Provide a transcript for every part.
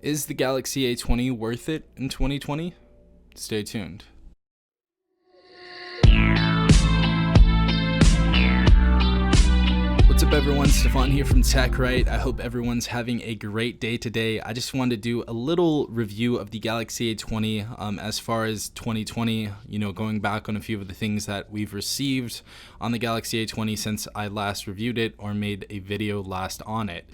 Is the Galaxy A20 worth it in 2020? Stay tuned. What's up everyone, Stefan here from TechRight. I hope everyone's having a great day today. I just wanted to do a little review of the Galaxy A20 as far as 2020, going back on a few of the things that we've received on the Galaxy A20 since I last reviewed it or made a video last on it.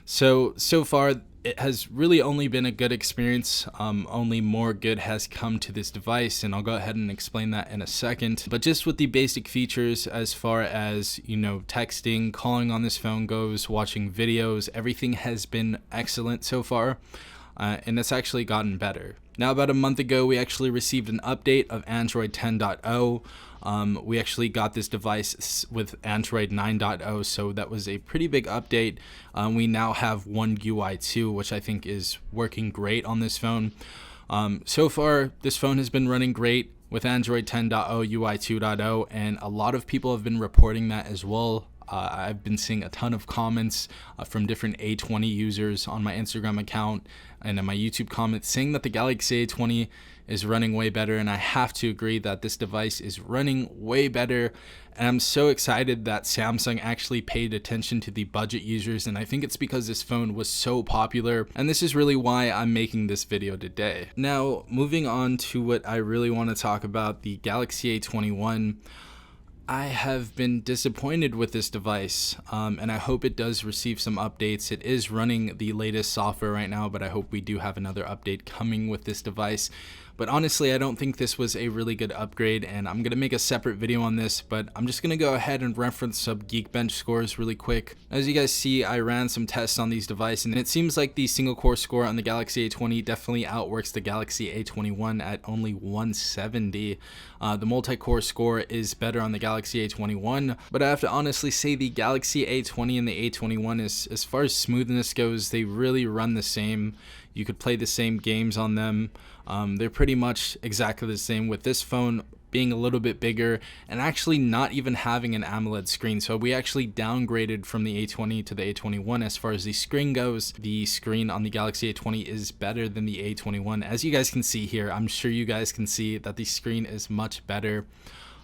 So far, it has really only been a good experience. Only more good has come to this device, and I'll go ahead and explain that in a second. But just with the basic features as far as, texting, calling on this phone goes, watching videos, everything has been excellent so far. And it's actually gotten better. Now, about a month ago, we actually received an update of Android 10.0. We actually got this device with Android 9.0, so that was a pretty big update. We now have One UI 2, which I think is working great on this phone. So far, this phone has been running great with Android 10.0, UI 2.0, and a lot of people have been reporting that as well. I've been seeing a ton of comments from different A20 users on my Instagram account and in my YouTube comments saying that the Galaxy A20 is running way better, and I have to agree that this device is running way better. And I'm so excited that Samsung actually paid attention to the budget users, and I think it's because this phone was so popular, and this is really why I'm making this video today. Now, moving on to what I really want to talk about, the Galaxy A21. I have been disappointed with this device, and I hope it does receive some updates. It is running the latest software right now, but I hope we do have another update coming with this device. But honestly, I don't think this was a really good upgrade, and I'm going to make a separate video on this, but I'm just going to go ahead and reference some Geekbench scores really quick. As you guys see, I ran some tests on these devices, and it seems like the single core score on the Galaxy A20 definitely outworks the Galaxy A21 at only 170. The multi-core score is better on the Galaxy A21, but I have to honestly say the Galaxy A20 and the A21 is, as far as smoothness goes, they really run the same. You could play the same games on them. They're pretty much exactly the same, with this phone being a little bit bigger and actually not even having an AMOLED screen. So we actually downgraded from the A20 to the A21 as far as the screen goes. The screen on the Galaxy A20 is better than the A21. As you guys can see here, I'm sure you guys can see that the screen is much better.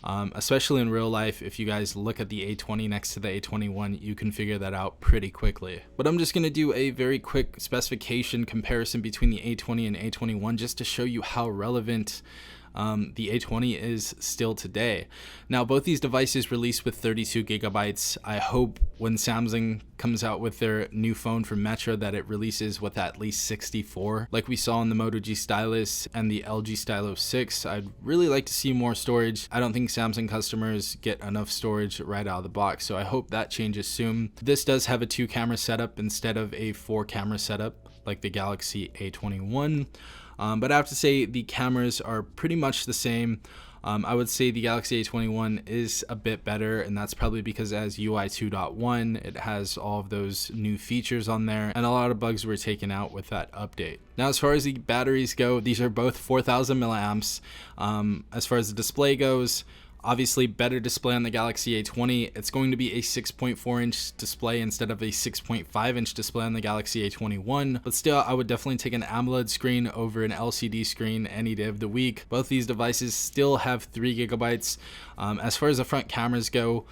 Especially in real life, if you guys look at the A20 next to the A21, you can figure that out pretty quickly. But I'm just going to do a very quick specification comparison between the A20 and A21 just to show you how relevant the A20 is still today. Now, both these devices released with 32 gigabytes. I hope when Samsung comes out with their new phone from Metro that it releases with at least 64, like we saw in the Moto G Stylus and the LG Stylo 6. I'd really like to see more storage. I don't think Samsung customers get enough storage right out of the box, so I hope that changes soon. This does have a 2-camera setup instead of a 4-camera setup like the Galaxy A21. But I have to say the cameras are pretty much the same. I would say the Galaxy A21 is a bit better, and that's probably because as UI 2.1, it has all of those new features on there, and a lot of bugs were taken out with that update. Now, as far as the batteries go, these are both 4,000 milliamps. As far as the display goes, obviously better display on the Galaxy A20. It's going to be a 6.4 inch display instead of a 6.5 inch display on the Galaxy A21, but still I would definitely take an AMOLED screen over an LCD screen any day of the week. Both these devices still have 3 gigabytes. As far as the front cameras go,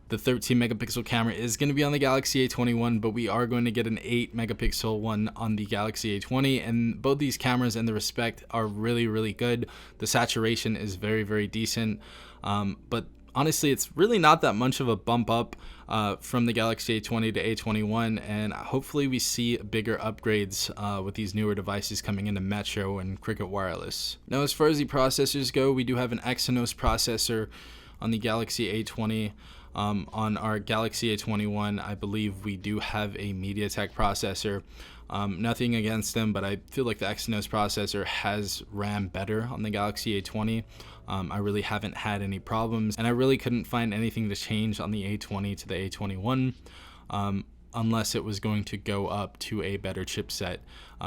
the 13 megapixel camera is going to be on the Galaxy A21, but we are going to get an 8 megapixel one on the Galaxy A20, and both these cameras in the respect are really, really good. The saturation is very, very decent. But honestly, it's really not that much of a bump up from the Galaxy A20 to A21, and hopefully we see bigger upgrades with these newer devices coming into Metro and Cricket Wireless. Now, as far as the processors go, we do have an Exynos processor on the Galaxy A20. On our Galaxy A21, I believe we do have a MediaTek processor. Nothing against them, but I feel like the Exynos processor has ran better on the Galaxy A20. I really haven't had any problems, and I really couldn't find anything to change on the A20 to the A21. Unless it was going to go up to a better chipset,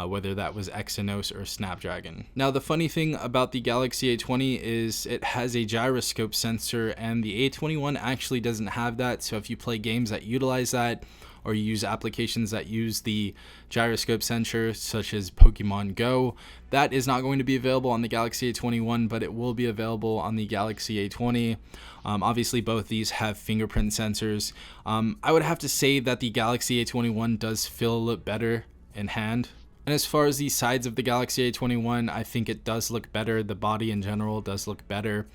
whether that was Exynos or Snapdragon. Now, the funny thing about the Galaxy A20 is it has a gyroscope sensor, and the A21 actually doesn't have that. So if you play games that utilize that, or you use applications that use the gyroscope sensor, such as Pokemon Go, that is not going to be available on the Galaxy A21, but it will be available on the Galaxy A20. Obviously, both these have fingerprint sensors. I would have to say that the Galaxy A21 does feel a little better in hand. And as far as the sides of the Galaxy A21, I think it does look better. The body in general does look better.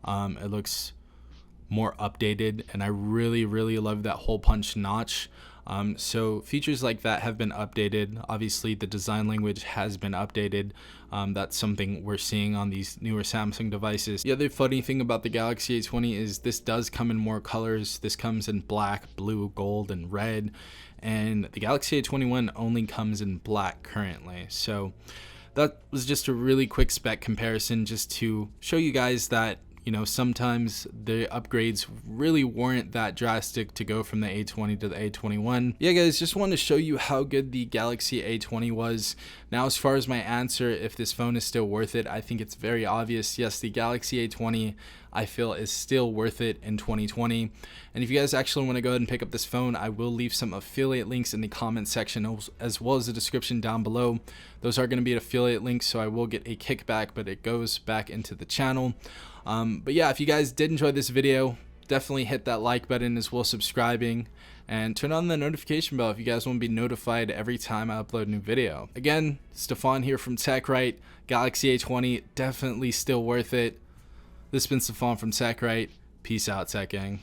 It looks more updated, and I really love that hole punch notch. So features like that have been updated. Obviously, the design language has been updated. That's something we're seeing on these newer Samsung devices. The other funny thing about the Galaxy A20 is this does come in more colors. This comes in black, blue, gold, and red. And the Galaxy A21 only comes in black currently. So that was just a really quick spec comparison, just to show you guys that, you know, sometimes the upgrades really weren't that drastic to go from the A20 to the A21. Yeah, guys, just wanted to show you how good the Galaxy A20 was. Now, as far as my answer, if this phone is still worth it, I think it's very obvious. Yes, the Galaxy A20, I feel, is still worth it in 2020. And if you guys actually want to go ahead and pick up this phone, I will leave some affiliate links in the comment section, as well as the description down below. Those are going to be affiliate links, so I will get a kickback, but it goes back into the channel. But yeah, if you guys did enjoy this video, definitely hit that like button, as well as subscribing, and turn on the notification bell if you guys want to be notified every time I upload a new video. Again, Stefan here from TechRight. Galaxy A20, definitely still worth it. This has been Stefan from TechRight. Peace out, Tech Gang.